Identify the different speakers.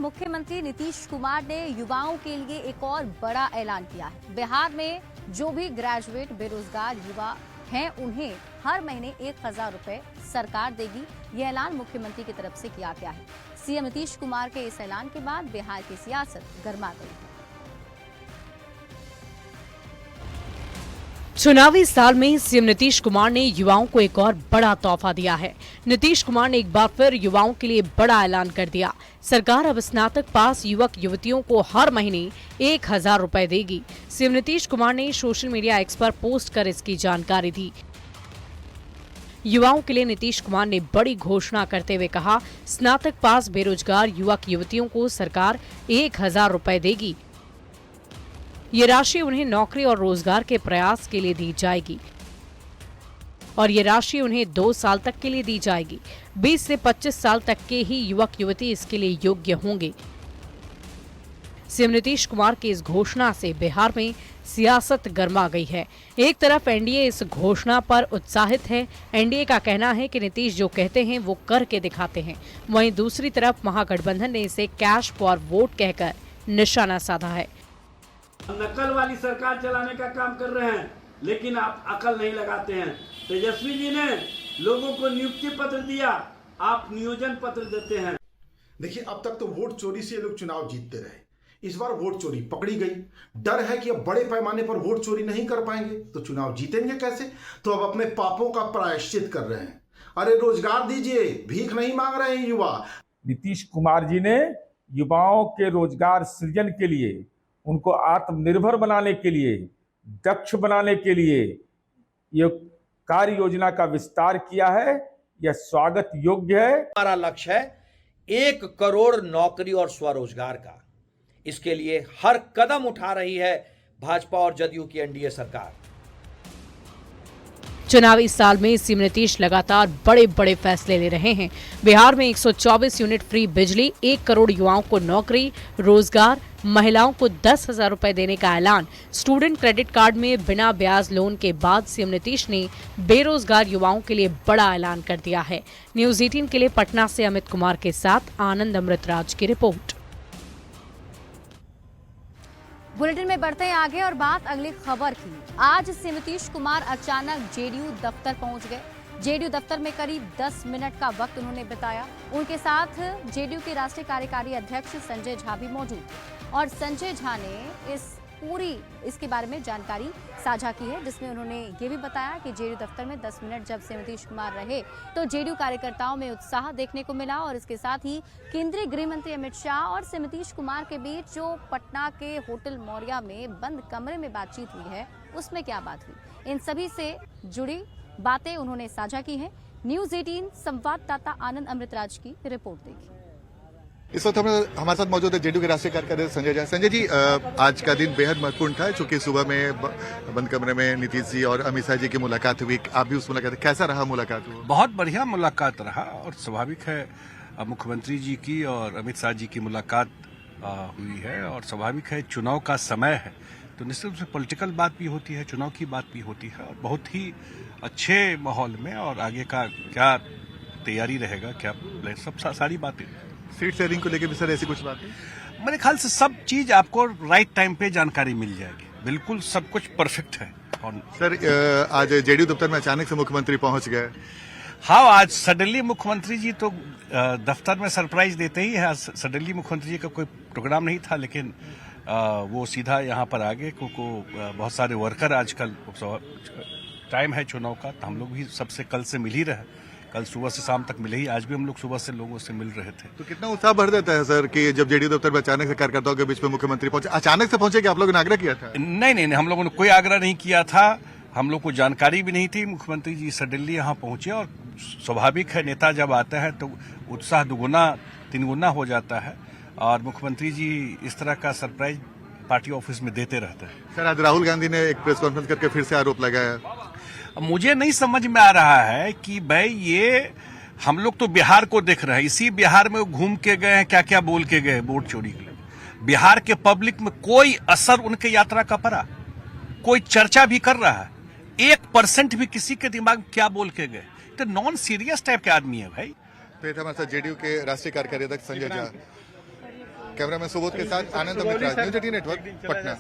Speaker 1: मुख्यमंत्री नीतीश कुमार ने युवाओं के लिए एक और बड़ा ऐलान किया है। बिहार में जो भी ग्रेजुएट बेरोजगार युवा हैं उन्हें हर महीने 1000 रुपए सरकार देगी। ये ऐलान मुख्यमंत्री की तरफ से किया गया है। सीएम नीतीश कुमार के इस ऐलान के बाद बिहार की सियासत गर्मा गई है।
Speaker 2: चुनावी साल में सीएम नीतीश कुमार ने युवाओं को एक और बड़ा तोहफा दिया है। नीतीश कुमार ने एक बार फिर युवाओं के लिए बड़ा ऐलान कर दिया। सरकार अब स्नातक पास युवक युवतियों को हर महीने 1000 रुपए देगी। सीएम नीतीश कुमार ने सोशल मीडिया एक्स पर पोस्ट कर इसकी जानकारी दी। युवाओं के लिए नीतीश कुमार ने बड़ी घोषणा करते हुए कहा, स्नातक पास बेरोजगार युवक युवतियों को सरकार 1000 रुपए देगी। ये राशि उन्हें नौकरी और रोजगार के प्रयास के लिए दी जाएगी और ये राशि उन्हें 2 साल तक के लिए दी जाएगी। 20 से 25 साल तक के ही युवक युवती इसके लिए योग्य होंगे। सीएम नीतीश कुमार की इस घोषणा से बिहार में सियासत गर्मा गई है। एक तरफ एनडीए इस घोषणा पर उत्साहित है। एनडीए का कहना है कि नीतीश जो कहते हैं वो करके दिखाते हैं। वहीं दूसरी तरफ महागठबंधन ने इसे कैश फॉर वोट कहकर निशाना साधा है।
Speaker 3: नकल वाली सरकार चलाने का काम कर रहे हैं, लेकिन आप अकल नहीं लगाते हैं। तेजस्वी जी ने लोगों को नियुक्ति पत्र दिया, आप नियोजन पत्र देते हैं।
Speaker 4: देखिए, अब तक तो वोट चोरी से ये लोग चुनाव जीतते रहे। इस बार वोट चोरी पकड़ी गई। डर है कि अब बड़े पैमाने पर वोट चोरी नहीं कर पाएंगे तो चुनाव जीतेंगे कैसे। तो अब अपने पापों का प्रायश्चित कर रहे हैं। अरे रोजगार दीजिए, भीख नहीं मांग रहे हैं युवा।
Speaker 5: नीतीश कुमार जी ने युवाओं के रोजगार सृजन के लिए, उनको आत्मनिर्भर बनाने के लिए, दक्ष बनाने के लिए ये कार्य योजना का विस्तार किया है। यह स्वागत योग्य है।
Speaker 6: हमारा लक्ष्य है 1 करोड़ नौकरी और स्वरोजगार का। इसके लिए हर कदम उठा रही है भाजपा और जदयू की एनडीए सरकार।
Speaker 2: चुनावी साल में सीएम नीतीश लगातार बड़े बड़े फैसले ले रहे हैं। बिहार में 124 यूनिट फ्री बिजली, 1 करोड़ युवाओं को नौकरी, रोजगार, महिलाओं को 10,000 रुपए देने का ऐलान, स्टूडेंट क्रेडिट कार्ड में बिना ब्याज लोन के बाद सीएम नीतीश ने बेरोजगार युवाओं के लिए बड़ा ऐलान कर दिया है। न्यूज 18 के लिए पटना से अमित कुमार के साथ आनंद अमृतराज की रिपोर्ट।
Speaker 1: बुलेटिन में बढ़ते हैं आगे और बात अगली खबर की। आज सीएम नीतीश कुमार अचानक जेडीयू दफ्तर पहुंच गए। जेडीयू दफ्तर में करीब 10 मिनट का वक्त उन्होंने बिताया। उनके साथ जेडीयू के राष्ट्रीय कार्यकारी अध्यक्ष संजय झा भी मौजूद थे और संजय झा ने इसके बारे में जानकारी साझा की है, जिसमें उन्होंने ये भी बताया कि जेडीयू दफ्तर में 10 मिनट जब से नीतीश कुमार रहे तो जेडीयू कार्यकर्ताओं में उत्साह देखने को मिला और इसके साथ ही केंद्रीय गृह मंत्री अमित शाह और सीएम नीतीश कुमार के बीच जो पटना के होटल मौर्या में बंद कमरे में बातचीत हुई है उसमें क्या बात हुई, इन सभी से जुड़ी बातें उन्होंने साझा की हैं। न्यूज 18 संवाददाता आनंद अमृतराज की रिपोर्ट देखिए।
Speaker 7: इस वक्त हमारे साथ मौजूद है जेडीयू के राष्ट्रीय कार्यकारी संजय झा। संजय जी, आज का दिन बेहद महत्वपूर्ण था, क्योंकि सुबह में बंद कमरे में नीतीश जी और अमित शाह जी की मुलाकात हुई। आप भी उस मुलाकात, कैसा रहा मुलाकात?
Speaker 8: बहुत बढ़िया मुलाकात रहा और स्वाभाविक है मुख्यमंत्री जी की और अमित शाह जी की मुलाकात हुई है और स्वाभाविक है चुनाव का समय है तो निश्चित रूप से पॉलिटिकल बात भी होती है, चुनाव की बात भी होती है और बहुत ही अच्छे माहौल में। और आगे का क्या तैयारी रहेगा, क्या सब सारी बातें,
Speaker 7: सीट शेयरिंग को लेकर भी सर ऐसी कुछ बात है?
Speaker 8: मेरे ख्याल से सब चीज आपको राइट टाइम पे जानकारी मिल जाएगी। बिल्कुल सब कुछ परफेक्ट है। और
Speaker 7: सर, आज जेडीयू दफ्तर में अचानक से मुख्यमंत्री पहुंच गए।
Speaker 8: हाँ, आज सडनली मुख्यमंत्री जी तो दफ्तर में सरप्राइज देते ही है। सडनली मुख्यमंत्री जी का कोई प्रोग्राम नहीं था, लेकिन वो सीधा यहाँ पर आ गए क्योंकि बहुत सारे वर्कर आजकल टाइम है चुनाव का, तो हम लोग भी सबसे कल से मिल ही रहे। कल सुबह से शाम तक मिले ही, आज भी हम लोग सुबह से लोगों से मिल रहे थे।
Speaker 7: तो कितना उत्साह बढ़ जाता है सर कि जब जेडीयू दफ्तर में अचानक से कार्यकर्ताओं के बीच में मुख्यमंत्री पहुंचे। अचानक से पहुंचे कि आप लोगों ने आग्रह किया था?
Speaker 8: नहीं, हम लोगों ने कोई आग्रह नहीं किया था। हम लोग को जानकारी भी नहीं थी। मुख्यमंत्री जी सडनली यहाँ पहुंचे और स्वाभाविक है नेता जब आता है तो उत्साह 2 गुना हो जाता है और मुख्यमंत्री जी इस तरह का सरप्राइज पार्टी ऑफिस में देते रहते हैं।
Speaker 7: सर, आज राहुल गांधी ने एक प्रेस कॉन्फ्रेंस करके फिर से आरोप लगाया।
Speaker 8: मुझे नहीं समझ में आ रहा है कि भाई ये हम लोग तो बिहार को देख रहे हैं, इसी बिहार में घूम के गए हैं, क्या क्या बोल के गए वोट चोरी के लिए। बिहार के पब्लिक में कोई असर उनके यात्रा का पड़ा, कोई चर्चा भी कर रहा है? 1% भी किसी के दिमाग में क्या बोल के गए? तो नॉन सीरियस टाइप के आदमी है भाई।
Speaker 7: तो हमारे साथ जेडीयू के राष्ट्रीय कार्यकारी अध्यक्ष संजय झा। कैमरामैन सुबोध के साथ आनंद मिश्रा, न्यूज 18 नेटवर्क, पटना।